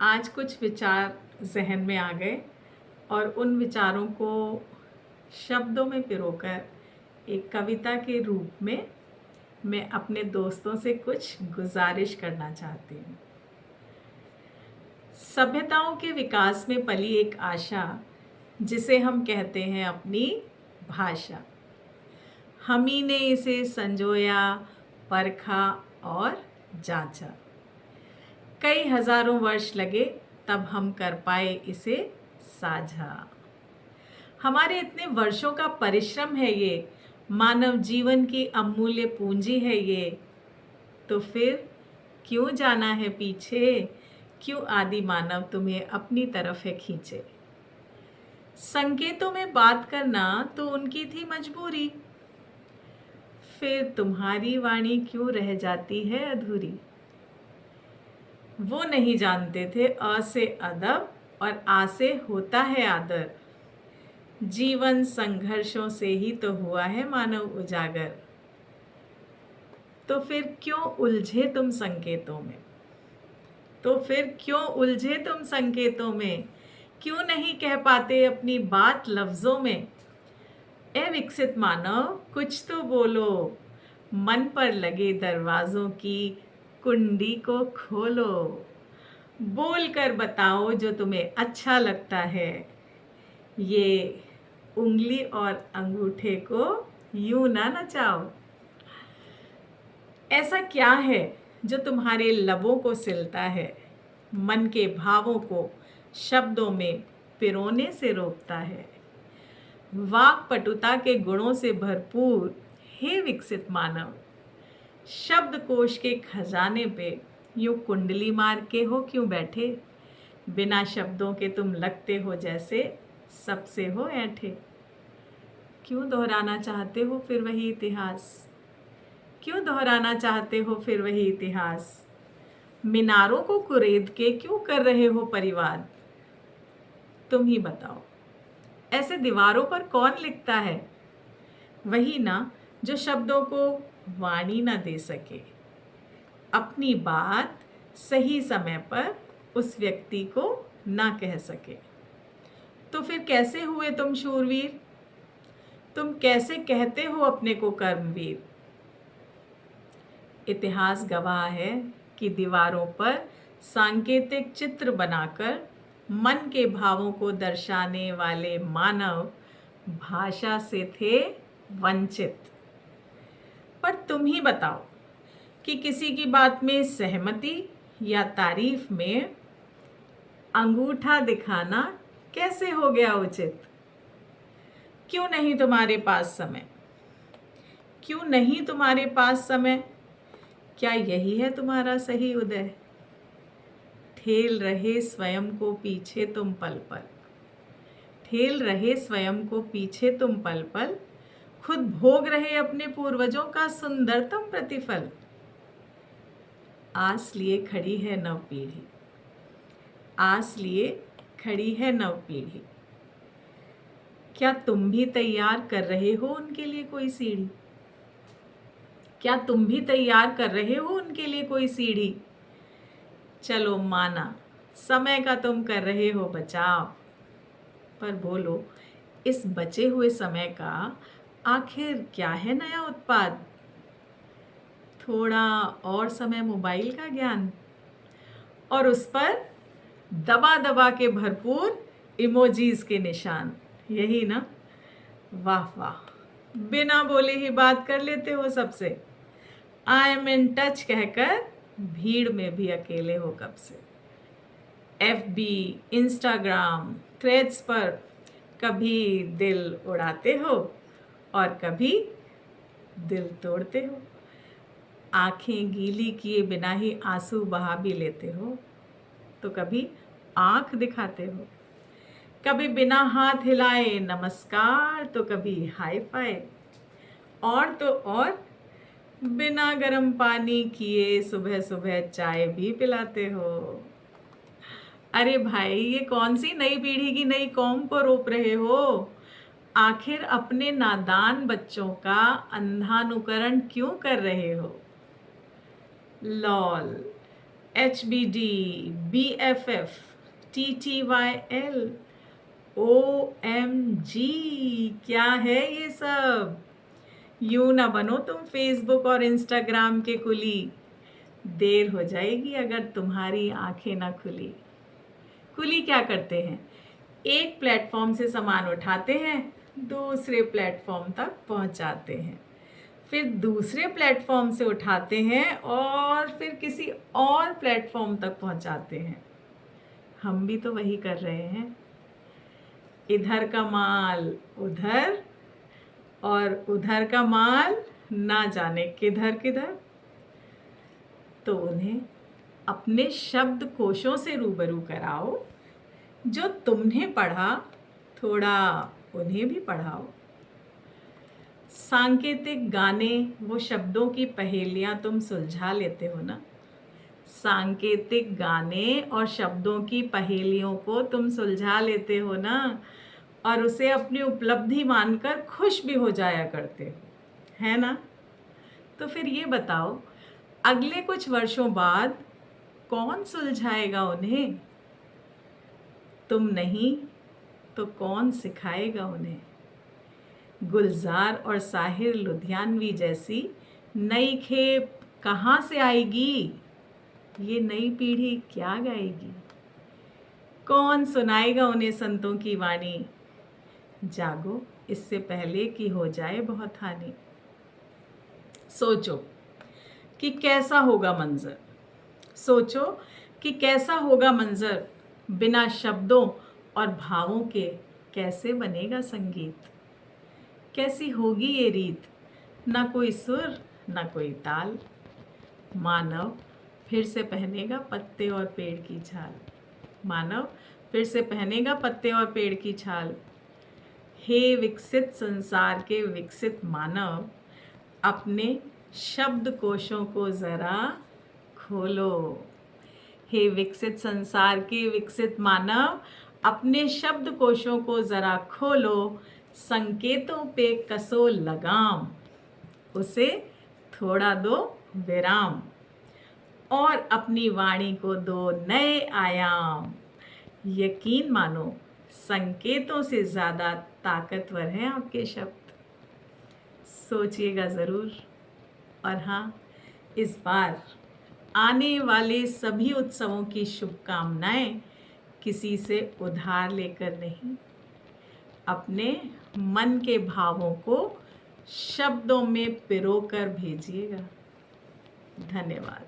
आज कुछ विचार ज़हन में आ गए और उन विचारों को शब्दों में पिरोकर एक कविता के रूप में मैं अपने दोस्तों से कुछ गुजारिश करना चाहती हूँ। सभ्यताओं के विकास में पली एक आशा, जिसे हम कहते हैं अपनी भाषा। हम ही ने इसे संजोया, परखा और जांचा। कई हजारों वर्ष लगे, तब हम कर पाए इसे साझा। हमारे इतने वर्षों का परिश्रम है ये, मानव जीवन की अमूल्य पूंजी है ये। तो फिर क्यों जाना है पीछे, क्यों आदि मानव तुम्हें अपनी तरफ है खींचे। संकेतों में बात करना तो उनकी थी मजबूरी, फिर तुम्हारी वाणी क्यों रह जाती है अधूरी। वो नहीं जानते थे अ से अदब और आ से होता है आदर। जीवन संघर्षों से ही तो हुआ है मानव उजागर। तो फिर क्यों उलझे तुम संकेतों में, तो फिर क्यों उलझे तुम संकेतों में, क्यों नहीं कह पाते अपनी बात लफ्जों में। ए विकसित मानव कुछ तो बोलो, मन पर लगे दरवाजों की कुंडी को खोलो। बोल कर बताओ जो तुम्हें अच्छा लगता है, ये उंगली और अंगूठे को यूं ना नचाओ। ऐसा क्या है जो तुम्हारे लबों को सिलता है, मन के भावों को शब्दों में पिरोने से रोकता है। वाक पटुता के गुणों से भरपूर हे विकसित मानव, शब्दकोश के खजाने पे यूं कुंडली मार के हो क्यों बैठे। बिना शब्दों के तुम लगते हो जैसे सबसे हो ऐंठे। क्यों दोहराना चाहते हो फिर वही इतिहास, क्यों दोहराना चाहते हो फिर वही इतिहास। मीनारों को कुरेद के क्यों कर रहे हो परिवाद। तुम ही बताओ, ऐसे दीवारों पर कौन लिखता है। वही ना जो शब्दों को वाणी ना दे सके, अपनी बात सही समय पर उस व्यक्ति को ना कह सके। तो फिर कैसे हुए तुम शूरवीर, तुम कैसे कहते हो अपने को कर्मवीर। इतिहास गवाह है कि दीवारों पर सांकेतिक चित्र बनाकर मन के भावों को दर्शाने वाले मानव भाषा से थे वंचित। पर तुम ही बताओ कि किसी की बात में सहमति या तारीफ में अंगूठा दिखाना कैसे हो गया उचित। क्यों नहीं तुम्हारे पास समय, क्यों नहीं तुम्हारे पास समय। क्या यही है तुम्हारा सही उदय, ठेल रहे स्वयं को पीछे तुम पल पल। ठेल रहे स्वयं को पीछे तुम पल पल, खुद भोग रहे अपने पूर्वजों का सुंदरतम प्रतिफल। आस लिए खड़ी है नव पीढ़ी, आस लिए खड़ी है नव पीढ़ी। क्या तुम भी तैयार कर रहे हो उनके लिए कोई सीढ़ी, क्या तुम भी तैयार कर रहे हो उनके लिए कोई सीढ़ी। चलो माना समय का तुम कर रहे हो बचाव, पर बोलो इस बचे हुए समय का आखिर क्या है नया उत्पाद। थोड़ा और समय मोबाइल का ज्ञान, और उस पर दबा दबा के भरपूर इमोजीज के निशान। यही ना, वाह वाह, बिना बोले ही बात कर लेते हो सबसे। आई एम इन टच कहकर भीड़ में भी अकेले हो कब से। FB, इंस्टाग्राम, थ्रेड्स पर कभी दिल उड़ाते हो और कभी दिल तोड़ते हो। आंखें गीली किए बिना ही आंसू बहा भी लेते हो, तो कभी आंख दिखाते हो। कभी बिना हाथ हिलाए नमस्कार, तो कभी हाई फाई, और तो और बिना गर्म पानी किए सुबह सुबह चाय भी पिलाते हो। अरे भाई, ये कौन सी नई पीढ़ी की नई कौम को रोप रहे हो। आखिर अपने नादान बच्चों का अंधानुकरण क्यों कर रहे हो। Lol, HBD, BFF, TTYL, OMG, क्या है ये सब? यूं ना बनो तुम फेसबुक और इंस्टाग्राम के कुली, देर हो जाएगी अगर तुम्हारी आंखें ना खुली। कुली क्या करते हैं? एक प्लेटफॉर्म से सामान उठाते हैं, दूसरे प्लेटफॉर्म तक पहुंचाते हैं, फिर दूसरे प्लेटफॉर्म से उठाते हैं और फिर किसी और प्लेटफॉर्म तक पहुंचाते हैं। हम भी तो वही कर रहे हैं। इधर का माल उधर और उधर का माल ना जाने किधर किधर। तो उन्हें अपने शब्द कोशों से रूबरू कराओ, जो तुमने पढ़ा थोड़ा उन्हें भी पढ़ाओ। सांकेतिक गाने वो शब्दों की पहेलियां तुम सुलझा लेते हो ना। सांकेतिक गाने और शब्दों की पहेलियों को तुम सुलझा लेते हो ना, और उसे अपनी उपलब्धि मानकर खुश भी हो जाया करते हो, है ना? तो फिर ये बताओ, अगले कुछ वर्षों बाद कौन सुलझाएगा उन्हें? तुम नहीं तो कौन सिखाएगा उन्हें? गुलजार और साहिर लुधियानवी जैसी नई खेप कहाँ से आएगी? ये नई पीढ़ी क्या गाएगी? कौन सुनाएगा उन्हें संतों की वाणी? जागो इससे पहले कि हो जाए बहुत हानि। सोचो कि कैसा होगा मंजर, सोचो कि कैसा होगा मंजर, बिना शब्दों और भावों के कैसे बनेगा संगीत? कैसी होगी ये रीत, ना कोई सुर ना कोई ताल। मानव फिर से पहनेगा पत्ते और पेड़ की छाल, मानव फिर से पहनेगा पत्ते और पेड़ की छाल। हे विकसित संसार के विकसित मानव, अपने शब्द कोशों को जरा खोलो। हे विकसित संसार के विकसित मानव, अपने शब्द कोशों को जरा खोलो। संकेतों पे कसो लगाम, उसे थोड़ा दो विराम, और अपनी वाणी को दो नए आयाम। यकीन मानो संकेतों से ज़्यादा ताकतवर हैं आपके शब्द। सोचिएगा ज़रूर। और हाँ, इस बार आने वाले सभी उत्सवों की शुभकामनाएं किसी से उधार लेकर नहीं, अपने मन के भावों को शब्दों में पिरोकर भेजिएगा। धन्यवाद।